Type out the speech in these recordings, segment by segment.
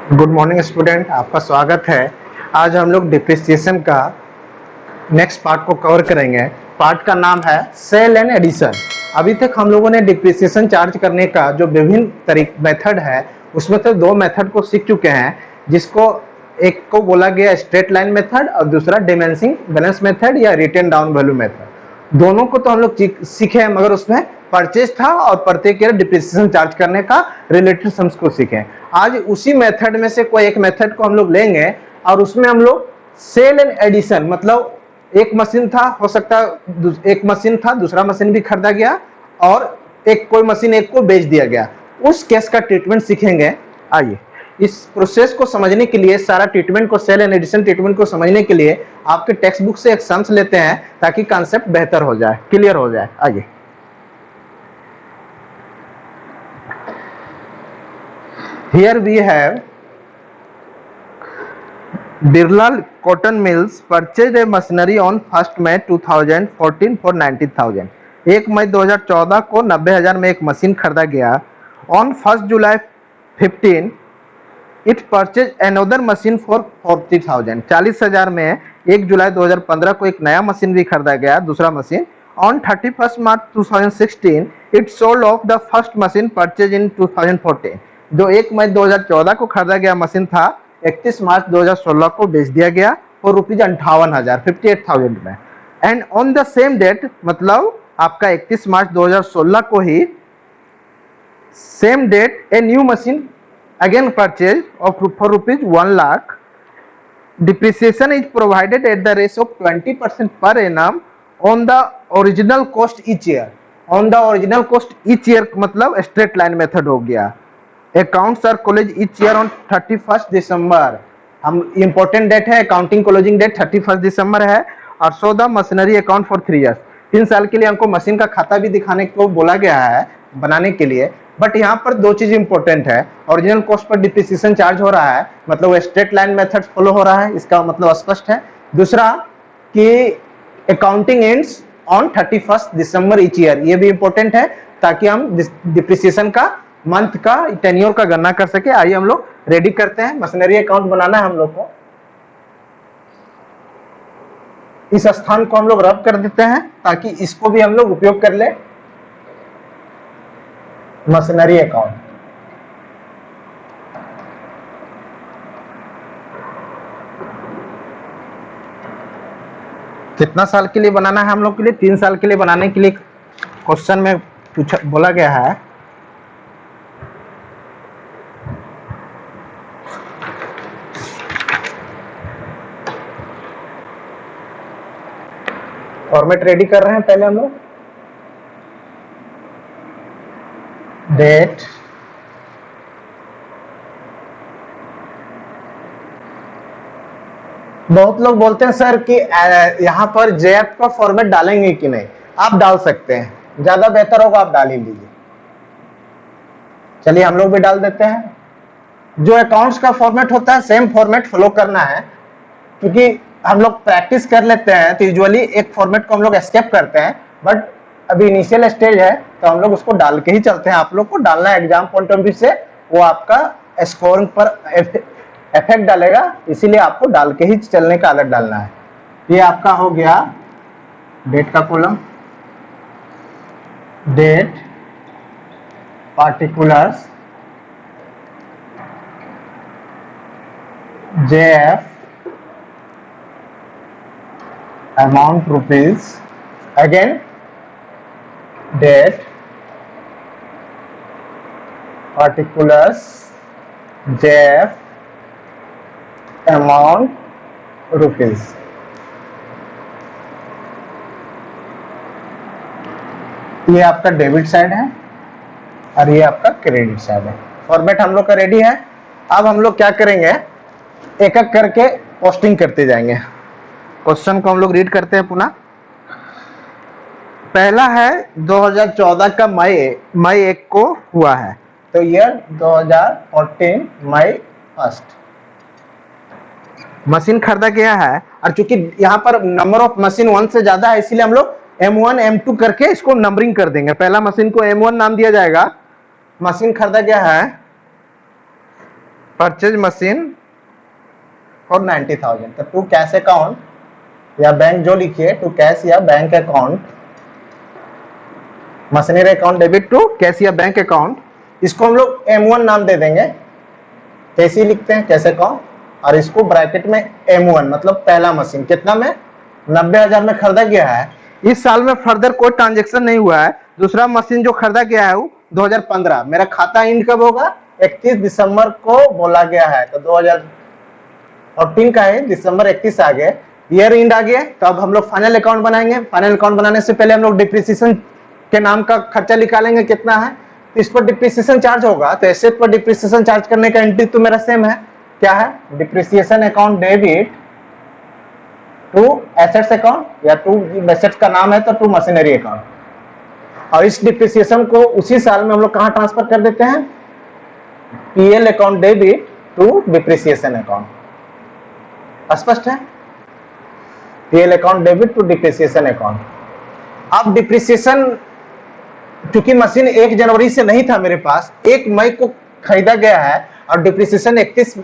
Good morning student, आपका स्वागत है। आज हम लोग डिप्रिसिएशन का नेक्स्ट पार्ट को कवर करेंगे। पार्ट का नाम है सेल एंड एडिशन। अभी तक हम लोगों ने डिप्रिसिएशन चार्ज करने का जो विभिन्न मेथड है उसमें से दो मेथड को सीख चुके हैं, जिसको एक को बोला गया स्ट्रेट लाइन मेथड और दूसरा डायमेंशनिंग बैलेंस मेथड या रिटन डाउन वैल्यू मेथड। दोनों को तो हम लोग सीखे हैं, मगर उसमें परचेज था और प्रत्येक ईयर डिप्रिसिएशन चार्ज करने का रिलेटेड सम्स को सीखे। आज उसी मेथड में से कोई एक मेथड को हम लोग लेंगे और उसमें हम लोग सेल एंड एडिशन, मतलब एक मशीन था, हो सकता है एक मशीन था, दूसरा मशीन भी खरीदा गया और एक कोई मशीन एक को बेच दिया गया, उस केस का ट्रीटमेंट सीखेंगे। आइए इस प्रोसेस को समझने के लिए, सारा ट्रीटमेंट को, सेल एंड एडिशन ट्रीटमेंट को समझने के लिए आपके टेक्स्ट बुक से एक सम्स लेते हैं ताकि कॉन्सेप्ट बेहतर हो जाए, क्लियर हो जाए। आइए here we have Birla Cotton Mills purchased a machinery on 1st May 2014 for 90,000। 1 मई 2014 को 90,000 में एक मशीन खरीदा गया। On 1st July 15 it purchased another machine for 40,000। 40,000 में 1 जुलाई 2015 को एक नया मशीन भी खरीदा गया, दूसरा machine. On 31st March 2016 it sold off the first machine purchased in 2014। जो 1 मई 2014 को खरीदा गया मशीन था, 31 मार्च 2016 को बेच दिया गया और ₹58,000 58,000 में। And on the same date, मतलब आपका 31 मार्च 2016 को ही same date a new machine again purchase for ₹1 lakh. Depreciation is provided at the rate of 20% per annum on the original cost each year. On the original cost each year मतलब straight line method हो गया। Accounts are close each year on 31 December. हम important date है, accounting closing date 31 दिसंबर है। और so the machinery account for 3 years. 3 साल के लिए हमको मशीन का खाता भी दिखाने को बोला गया है बनाने के लिए। बट यहाँ पर दो चीज इंपॉर्टेंट है, original cost per depreciation charge हो रहा है, मतलब वो स्ट्रेट लाइन मेथड फॉलो हो रहा है, इसका मतलब स्पष्ट है। दूसरा कि accounting ends on 31 December each year, ये भी इंपॉर्टेंट है ताकि हम डिप्रिसिएशन का मंथ का टेन्योर का गणना कर सके। आइए हम लोग रेडी करते हैं। मशीनरी अकाउंट बनाना है हम लोग को। इस स्थान को हम लोग रब कर देते हैं ताकि इसको भी हम लोग उपयोग कर ले। मशीनरी अकाउंट कितना साल के लिए बनाना है हम लोग के लिए? 3 साल के लिए बनाने के लिए क्वेश्चन में बोला गया है। फॉर्मेट रेडी कर रहे हैं पहले हम लोग। डेट, बहुत लोग बोलते हैं सर कि यहाँ पर जेएफ का फॉर्मेट डालेंगे कि नहीं। आप डाल सकते हैं, ज्यादा बेहतर होगा आप डाल ही लीजिए। चलिए हम लोग भी डाल देते हैं। जो अकाउंट्स का फॉर्मेट होता है सेम फॉर्मेट फॉलो करना है, क्योंकि हम लोग प्रैक्टिस कर लेते हैं तो यूजुअली एक फॉर्मेट को हम लोग एस्केप करते हैं, बट अभी इनिशियल स्टेज है तो हम लोग उसको डाल के ही चलते हैं। आप लोग को डालना है एग्जाम पॉइंट ऑफ व्यू से, वो आपका स्कोरिंग पर इफेक्ट डालेगा, इसीलिए आपको डाल के ही चलने का आदत डालना है। ये आपका हो गया डेट का column, date, particulars, JF, amount rupees, again date, particulars, JF, amount rupees। ये आपका डेबिट साइड है और ये आपका क्रेडिट साइड है। फॉर्मेट हम लोग का रेडी है। अब हम लोग क्या करेंगे, एक एक करके पोस्टिंग करते जाएंगे। क्वेश्चन को हम लोग रीड करते हैं पुनः। पहला है 2014 का मई 1 को हुआ है, तो ईयर 2014 मई 1 मशीन खरीदा गया है। और चूंकि यहाँ पर नंबर ऑफ मशीन 1 से ज्यादा है, इसीलिए हम लोग M1 M2 करके इसको नंबरिंग कर देंगे। पहला मशीन को M1 नाम दिया जाएगा। मशीन खरीदा गया है परचेज मशीन फॉर 90,000। तो टू कैश अकाउंट या बैंक जो लिखिए, टू कैश या bank account, machinery account debit to cash या बैंक अकाउंट, इसको हम लोग M1 नाम दे देंगे। कैसे लिखते हैं, कैश अकाउंट, और इसको ब्रैकेट में M1 मतलब पहला मशीन कितना में 90,000 में खरीदा गया है। इस साल में फर्दर कोई ट्रांजेक्शन नहीं हुआ है। दूसरा मशीन जो खरीदा गया है वो 2015, मेरा खाता इंड कब होगा, 31 दिसंबर को बोला गया है, तो 2014 का है, दिसंबर 31 आ गए, ईयर इंड आ गया। तो अब हम लोग फाइनल अकाउंट बनाएंगे। फाइनल अकाउंट बनाने से पहले हम लोग डिप्रिसिएशन के नाम का खर्चा निकालेंगे कितना है, तो इस पर डिप्रिसिएशन चार्ज होगा। तो एसेट पर डिप्रिसिएशन चार्ज करने का एंट्री तो मेरा सेम है, क्या है, depreciation account debit to assets account, या टू एसेट्स का नाम है तो टू मशीनरी अकाउंट। और इस डिप्रिसिएशन को उसी साल में हम लोग कहां ट्रांसफर कर देते हैं, PL account debit to depreciation account. स्पष्ट है, PL account debit to depreciation account. अब डिप्रिसिएशन क्योंकि मशीन 1 जनवरी से नहीं था मेरे पास, 1 मई को खरीदा गया है और डिप्रिसिएशन 31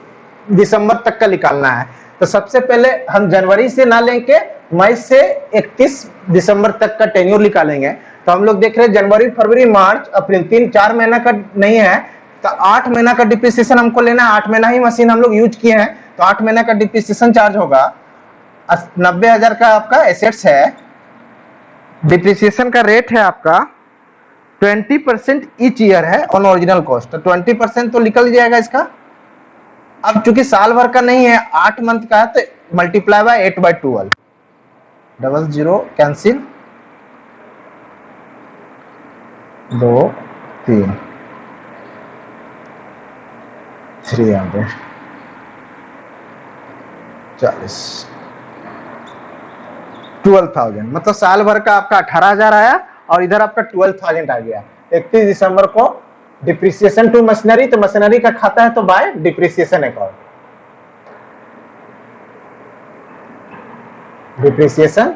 दिसंबर तक का निकालना है। तो सबसे पहले हम जनवरी से ना लेके मई से 31 दिसंबर तक का टेन्योर निकालेंगे। तो हम लोग देख रहे हैं जनवरी फरवरी मार्च अप्रैल 3-4 महीना का नहीं है, तो 8 महीना का डिप्रिसिएशन हमको लेना है। 8 महीना ही मशीन हम लोग यूज किए हैं, तो 8 महीना का डिप्रिसिएशन चार्ज होगा। 90,000 का आपका एसेट्स है, डिप्रिसिएशन का रेट है आपका 20% ईच ईयर है ऑन ओरिजिनल कॉस्ट, तो 20% तो निकल जाएगा इसका। अब चूंकि साल भर का नहीं है, 8 मंथ का है, तो मल्टीप्लाई बाय 8/12, 00 कैंसिल, 2 3 300 40 12,000, मतलब साल भर का आपका 18,000 आया और इधर आपका 12,000 आ गया। 31 दिसंबर को डिप्रिसिएशन टू मशीनरी, तो मशीनरी का खाता है तो by depreciation account, depreciation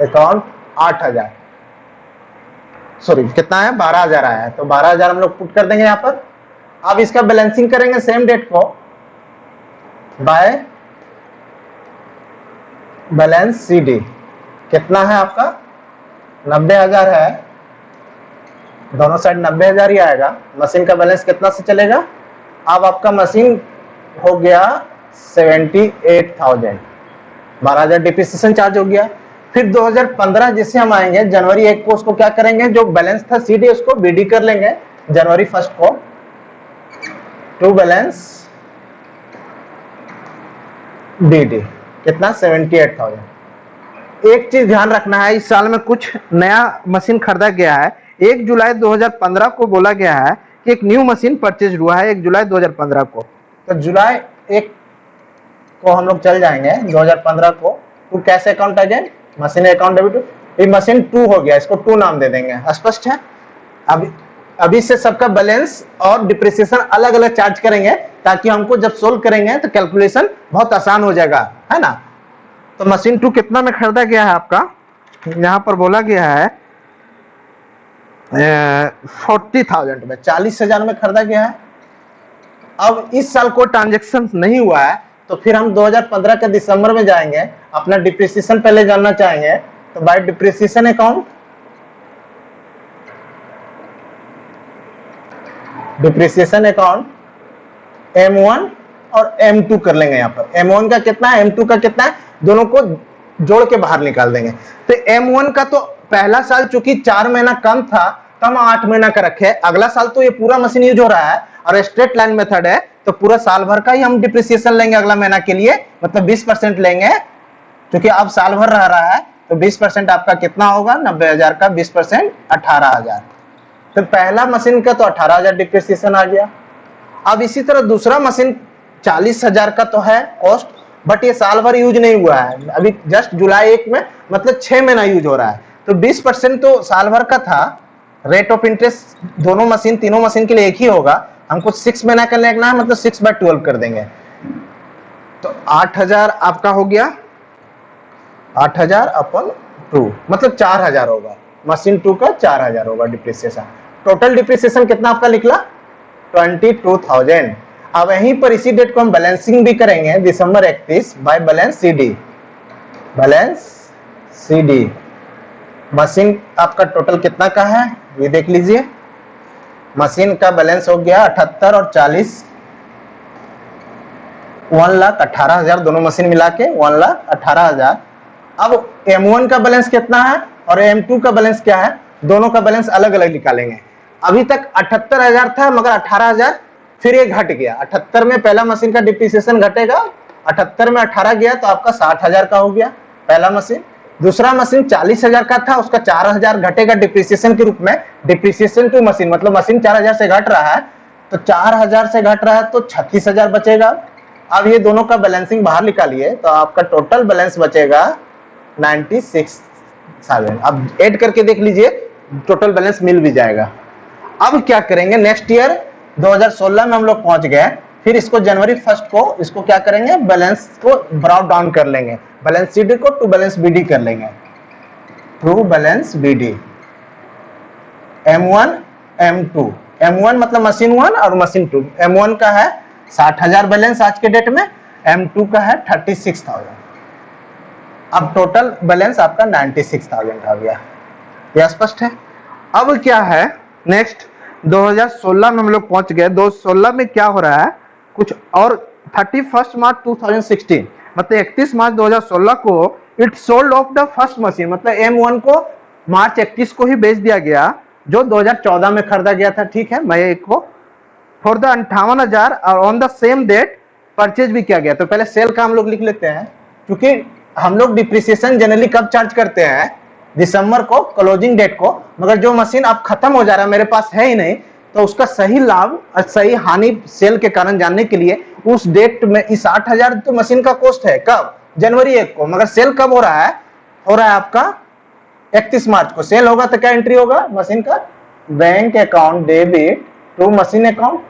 account 8,000, sorry कितना है 12,000 आया है, तो 12,000 हम लोग पुट कर देंगे यहां पर। अब इसका बैलेंसिंग करेंगे सेम डेट को बाय बैलेंस CD, कितना है आपका 90,000 है, दोनों साइड 90,000 ही आएगा। मशीन का बैलेंस कितना से चलेगा, अब आपका मशीन हो गया 78,000, 12,000 डिप्रिसिएशन चार्ज हो गया। फिर 2015 जिससे हम आएंगे जनवरी 1 को, उसको क्या करेंगे, जो बैलेंस था CD उसको BD कर लेंगे जनवरी 1 को, टू बैलेंस BD, कितना 78,000। एक चीज ध्यान रखना है, इस साल में कुछ नया मशीन खरीदा गया है। 1 जुलाई 2015 को बोला गया है कि एक न्यू मशीन परचेज हुआ है 1 जुलाई 2015 को, तो जुलाई 1 को हम लोग चल जाएंगे 2015 को, to cash account again machinery account debit, ये मशीन 2 हो गया, इसको 2 नाम दे देंगे। स्पष्ट है, अभी से सबका बैलेंस और डिप्रिसिएशन अलग अलग चार्ज करेंगे, ताकि हमको जब सोल्व करेंगे तो कैलकुलेशन बहुत आसान हो जाएगा, है ना। तो मशीन 2 कितना में खरीदा गया है आपका, यहां पर बोला गया है 40,000 में, 40,000 में खरीदा गया है। अब इस साल कोई ट्रांजेक्शन नहीं हुआ है, तो फिर हम 2015 के दिसंबर में जाएंगे, अपना डिप्रिसिएशन पहले जानना चाहेंगे, तो by depreciation account, depreciation account M1 और M2 कर लेंगे। यहाँ पर M1 का कितना है, M2 का कितना है, दोनों को जोड़ के बाहर निकाल देंगे। तो M1 का तो पहला साल चूंकि 4 महीना कम था, तो हम 8 महीना का रखे। अगला साल तो ये पूरा मशीन यूज हो रहा है और स्ट्रेट लाइन मेथड है, तो पूरा साल भर का ही हम डिप्रिसिएशन लेंगे अगला महीना के लिए, मतलब 20% लेंगे, क्योंकि अब साल भर रह रहा है, तो 20% आपका कितना होगा, 90,000 का 20% 18,000। तो पहला मशीन का तो 18,000 डिप्रिसिएशन आ गया। अब इसी तरह दूसरा मशीन 40,000 का तो है कॉस्ट, बट ये साल भर यूज नहीं हुआ है, अभी जस्ट जुलाई 1 में, मतलब 6 महीना यूज हो रहा है, तो 20% तो साल भर का था। रेट ऑफ इंटरेस्ट दोनों मशीन, तीनों मशीन के लिए एक ही होगा, हमको 6 महीना का लेना है, मतलब 6/12 कर देंगे, तो 8,000 आपका हो गया, 8,000 अपन 2, मतलब 4,000 होगा। मशीन 2 का 4,000 होगा डिप्रिसिएशन। टोटल डिप्रिसिएशन कितना आपका निकला, 22,000। अब यहीं पर इसी डेट को हम बैलेंसिंग भी करेंगे, दिसंबर 31 by balance CD। Balance CD machine आपका टोटल कितना का है ये देख लीजिए। मशीन का बैलेंस हो गया 78 और 40, 1,18,000 दोनों मशीन मिला के 1,18,000। अब M1 का बैलेंस कितना है और M2 का बैलेंस क्या है, दोनों का बैलेंस अलग अलग निकालेंगे। अभी तक 78,000 था मगर 18,000 फिर ये घट गया। 78 में पहला मशीन का डिप्रिसिएशन घटेगा, 78 में 18 गया तो आपका 60,000 का हो गया पहला मशीन। दूसरा मशीन 40,000 का था, उसका 4,000 घटेगा डिप्रिसिएशन के रूप में। डिप्रिसिएशन टू मशीन मतलब मशीन 4,000 से घट रहा है तो 4,000 से घट रहा है तो 36,000 बचेगा। अब ये दोनों का बैलेंसिंग बाहर निकालिए तो आपका टोटल बैलेंस बचेगा 96,000। अब ऐड करके देख लीजिए टोटल बैलेंस मिल भी जाएगा। अब क्या करेंगे, नेक्स्ट ईयर 2016 में हम लोग पहुंच गए, फिर इसको जनवरी 1 को इसको क्या करेंगे, बैलेंस को ब्रॉट डाउन कर लेंगे, बैलेंस CD को टू बैलेंस BD कर लेंगे, to balance BD। M1 M2, M1 मतलब मशीन 1 और मशीन 2। M1 का है 60,000 बैलेंस आज के डेट में, M2 का है 36,000। अब टोटल बैलेंस आपका 96,000 आ गया। यह स्पष्ट है। अब क्या है नेक्स्ट 2016 में हम लोग पहुंच गए। 2016 में क्या हो रहा है कुछ और, 31 मार्च 2016 मतलब 31 मार्च 2016 को it sold off the first machine, मतलब M1 को मार्च 31 को ही बेच दिया गया जो 2014 में खरीदा गया था। ठीक है, मई 1 को फॉर द 58,000 और on the same date purchase भी किया गया। तो पहले सेल का हम लोग लिख लेते हैं, क्योंकि हम लोग डिप्रिसिएशन जनरली कब चार्ज करते हैं, दिसंबर को क्लोजिंग डेट को। मगर जो मशीन अब खत्म हो जा रहा है, मेरे पास है ही नहीं, तो उसका सही लाभ और सही हानि सेल के कारण जानने के लिए उस डेट में इस 8,000 तो मशीन का कॉस्ट है कब, जनवरी 1 को, मगर सेल कब हो रहा है आपका 31 मार्च को। सेल होगा तो क्या एंट्री होगा मशीन का, bank account debit to machine account,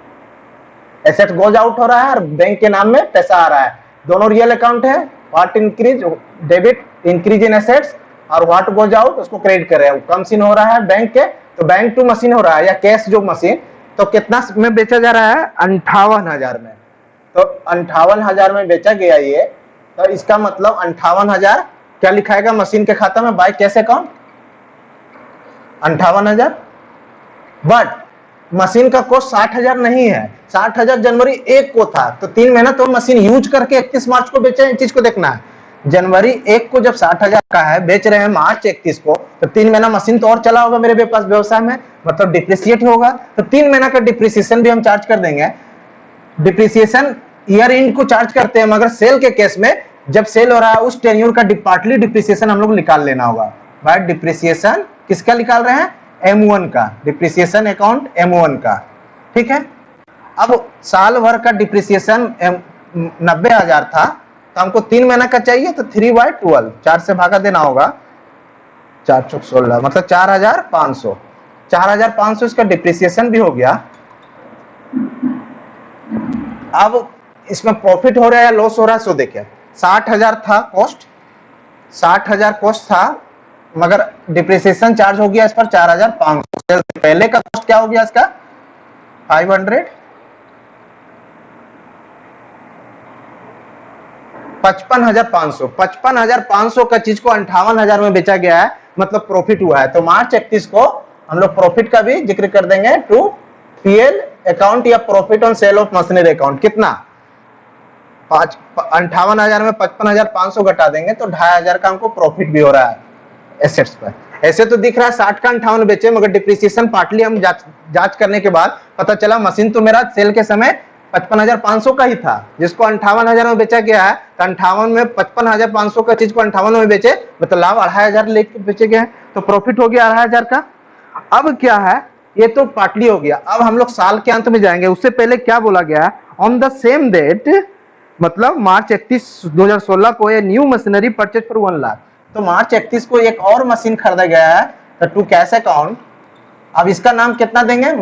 asset goes out हो रहा है और बैंक के नाम में पैसा आ रहा है। दोनों रियल अकाउंट है, what increase debit increase in assets और व्हाट गोज आउट उसको क्रेडिट कर रहे हैं। कम सीन हो रहा है बैंक के तो बैंक टू मशीन हो रहा है या कैश जो मशीन, तो कितना में बेचा जा रहा है 58,000 में। तो 58,000 में बेचा गया ये, तो इसका मतलब 58,000 क्या लिखाएगा मशीन के खाता में by cash account 58,000। But machine का कॉस्ट 60,000 नहीं है, 60,000 जनवरी 1 को था, तो 3 महीना तो मशीन यूज करके 31 मार्च को बेचे। इस चीज को देखना है, जनवरी 1 को जब 60,000 का है, बेच रहे हैं मार्च 31 को, तो 3 महीना मशीन तो और चला होगा मेरे पास व्यवसाय में, मतलब डिप्रिसिएट होगा। तो 3 महीना का डिप्रिसिएशन भी हम चार्ज कर देंगे। डिप्रिसिएशन ईयर एंड को चार्ज करते हैं, मगर सेल के केस में जब सेल हो रहा है उस टेन्योर का पार्टली डिप्रिसिएशन हम लोग निकाल लेना होगा। बाय डिप्रिसिएशन किसका निकाल रहे हैं, M1 का, डिप्रिसिएशन अकाउंट M1 का। ठीक है, अब साल भर का डिप्रिसिएशन 90,000 था, तो हमको 3 महीना का चाहिए, तो 3/12 4 से भागा देना होगा, 4 चौक 16 मतलब 4,500। 4,500 इसका डिप्रिसिएशन भी हो गया। अब इसमें प्रॉफिट हो रहा है या लॉस हो रहा है सो देखिए, 60,000 था कॉस्ट, 60,000 कॉस्ट था, मगर डिप्रिसिएशन चार्ज हो गया इस पर 4,500। पहले का कॉस्ट क्या हो गया इसका 500, 55,500। 55,500 का चीज को 58,000 में बेचा गया है, मतलब प्रॉफिट हुआ है। तो मार्च 31 को हम लोग प्रॉफिट का भी जिक्र कर देंगे टू PL अकाउंट या profit on sale of machinery account. कितना 58,000 में 55,500 घटा देंगे तो 2,500 का हमको प्रॉफिट भी हो रहा है एसेट्स पर। ऐसे तो दिख रहा है 60 का 58 बेचे, मगर डिप्रिसिएशन पार्टली हम जांच करने के बाद पता चला मशीन तो मेरा सेल के समय 55,500 का ही था, जिसको 58,000 में बेचा गया है। तो 58 में 55,500 का चीज को 58 में बेचे, मतलब लाभ 2,500 लेके बेचे गए हैं, तो प्रॉफिट हो गया 2,500 का। अब क्या है, ये तो पार्टली हो गया। अब हम लोग साल के अंत में जाएंगे, उससे पहले क्या बोला गया है, ऑन द सेम डेट मतलब मार्च 31 2016 को ये new machinery purchase for 1 lakh. तो मार्च 31 को एक और मशीन खरीदा गया है, तो टू कैश अकाउंट। अब इसका नाम कितना देंगे,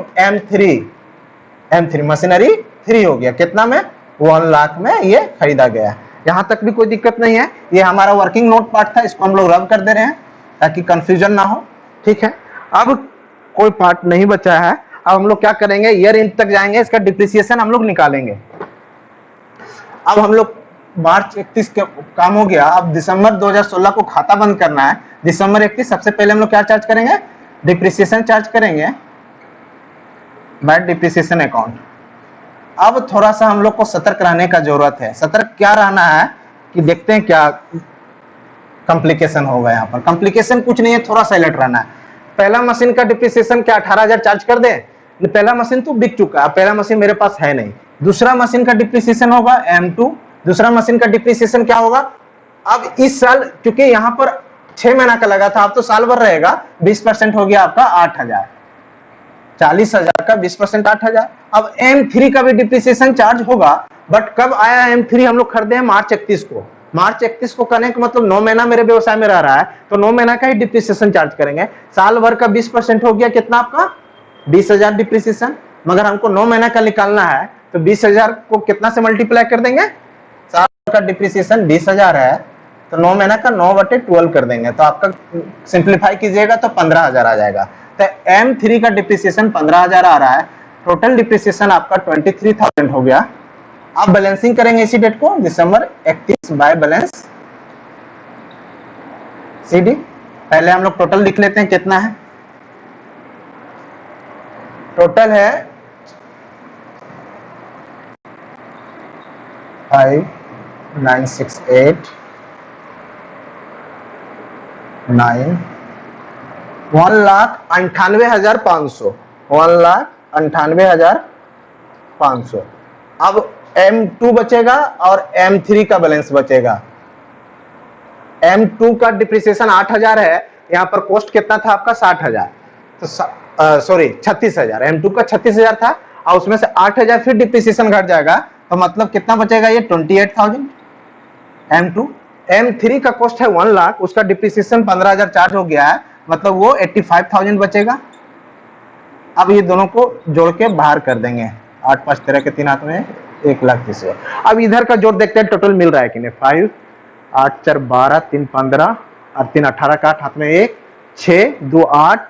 M3 मशीनरी 3 हो गया। कितना में 1 लाख में ये खरीदा गया है। यहां तक भी कोई दिक्कत नहीं है, ये हमारा वर्किंग नोट पार्ट था, इसको हम लोग रब कर दे रहे हैं ताकि कंफ्यूजन ना हो। ठीक है, अब कोई पार्ट नहीं बचा है। अब हम लोग क्या करेंगे, ईयर एंड तक जाएंगे, इसका डिप्रिसिएशन हम लोग निकालेंगे। अब हम लोग मार्च 31 का काम हो गया, अब दिसंबर 2016 को खाता बंद करना है। दिसंबर 31 सबसे पहले हम लोग क्या चार्ज करेंगे, डिप्रिसिएशन चार्ज करेंगे बाय डिप्रिसिएशन अकाउंट। अब थोड़ा सा हम लोग को सतर्क रहने का जरूरत है। सतर्क क्या रहना है कि देखते हैं क्या कॉम्प्लिकेशन होगा। यहाँ पर कॉम्प्लिकेशन कुछ नहीं है, थोड़ा सा अलर्ट रहना है। पहला मशीन का डिप्रिसिएशन क्या 18,000 चार्ज कर दे, पहला मशीन तो बिक चुका है, पहला मशीन मेरे पास है नहीं। दूसरा मशीन का डिप्रिसिएशन होगा M2, दूसरा मशीन का डिप्रिसिएशन क्या होगा। अब इस साल क्योंकि यहाँ पर 6 महीना का लगा था, अब तो साल भर रहेगा, 20% हो गया आपका 8,000, 40,000 का 20% 8,000। अब M3 का भी डिप्रिसिएशन चार्ज होगा, बट कब आया M3, हम लोग खरीदे हैं मार्च 31 को। मार्च 31 को करने का मतलब 9 महीना मेरे व्यवसाय में रह रहा है, तो 9 महीना का ही डिप्रिसिएशन चार्ज करेंगे। साल भर का 20% हो गया कितना आपका 20,000 डिप्रिसिएशन, मगर हमको 9 महीना का निकालना है, तो 20,000 को कितना से मल्टीप्लाई कर देंगे, साल का डिप्रिसिएशन 20,000 है, तो 9 महीना का 9/12 कर देंगे, तो आपका सिंप्लीफाई कीजिएगा तो 15,000 आ जाएगा। तो M3 का डिप्रिसिएशन 15,000 आ रहा है, टोटल डिप्रिसिएशन आपका 23,000 हो गया। आप बैलेंसिंग करेंगे इसी डेट को, दिसंबर 31 बाय बैलेंस CD। पहले हम लोग टोटल लिख लेते हैं कितना है। टोटल है 5,968 9 1,98,500 1,98,500। अब M2 बचेगा और M3 का बैलेंस बचेगा। M2 का डिप्रिसिएशन 8,000 है, यहाँ पर कॉस्ट कितना था आपका 60,000, तो सॉरी 36,000। M2 का 36,000 था और उसमें से 8,000 फिर डिप्रिसिएशन घट जाएगा, तो मतलब कितना बचेगा ये 28,000 M2। M3 का कॉस्ट है 1 लाख, उसका डिप्रिसिएशन 15,000 चार्ज हो गया है, मतलब वो 85,000 बचेगा। अब ये दोनों को जोड़ के बाहर कर देंगे, 8 5 13 के 3 हाथ में 1,30,000। अब इधर का जोड़ देखते हैं टोटल मिल रहा है कि नहीं। 5 8 4 12 3 15 और 3 18 का 8 हाथ में 1 6 2 8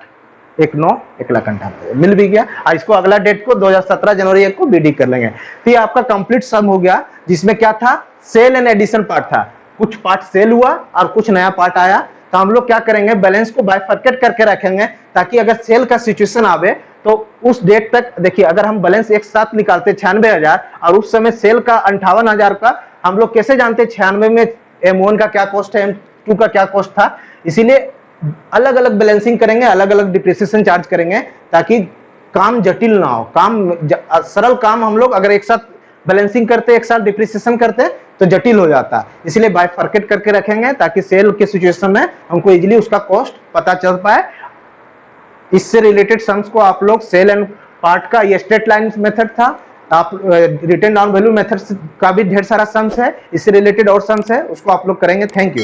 1 9 1,98,000 मिल भी गया। और इसको अगला डेट को 2017 जनवरी 1 को BD कर लेंगे। तो ये आपका कंप्लीट सम हो गया, जिसमें क्या था, सेल एंड एडिशन पार्ट था। कुछ पार्ट सेल हुआ और कुछ नया पार्ट आया, तो हम लोग क्या करेंगे, बैलेंस को बाइफरकेट करके रखेंगे, ताकि अगर सेल का सिचुएशन आवे तो उस डेट तक देखिए, अगर हम बैलेंस एक साथ निकालते 96,000 और उस समय सेल का 58,000 का, हम लोग कैसे जानते 96 में M1 का क्या कॉस्ट है, M2 का क्या कॉस्ट था। इसीलिए अलग अलग बैलेंसिंग करेंगे, अलग अलग डिप्रिसिएशन चार्ज करेंगे, ताकि काम जटिल ना हो। सरल काम हम लोग अगर एक साथ बैलेंसिंग करते, एक साथ डिप्रिसिएशन करते तो जटिल हो जाता। इसलिए बाइफरकेट करके रखेंगे, ताकि सेल के सिचुएशन में हमको इजीली उसका कॉस्ट पता चल पाए। इससे रिलेटेड सम्स को आप लोग सेल एंड पार्ट का, ये स्ट्रेट लाइन मेथड था, आप रिटर्न डाउन वैल्यू मेथड का भी ढेर सारा सम्स है, इससे रिलेटेड और सम्स है, उसको आप लोग करेंगे। Thank you.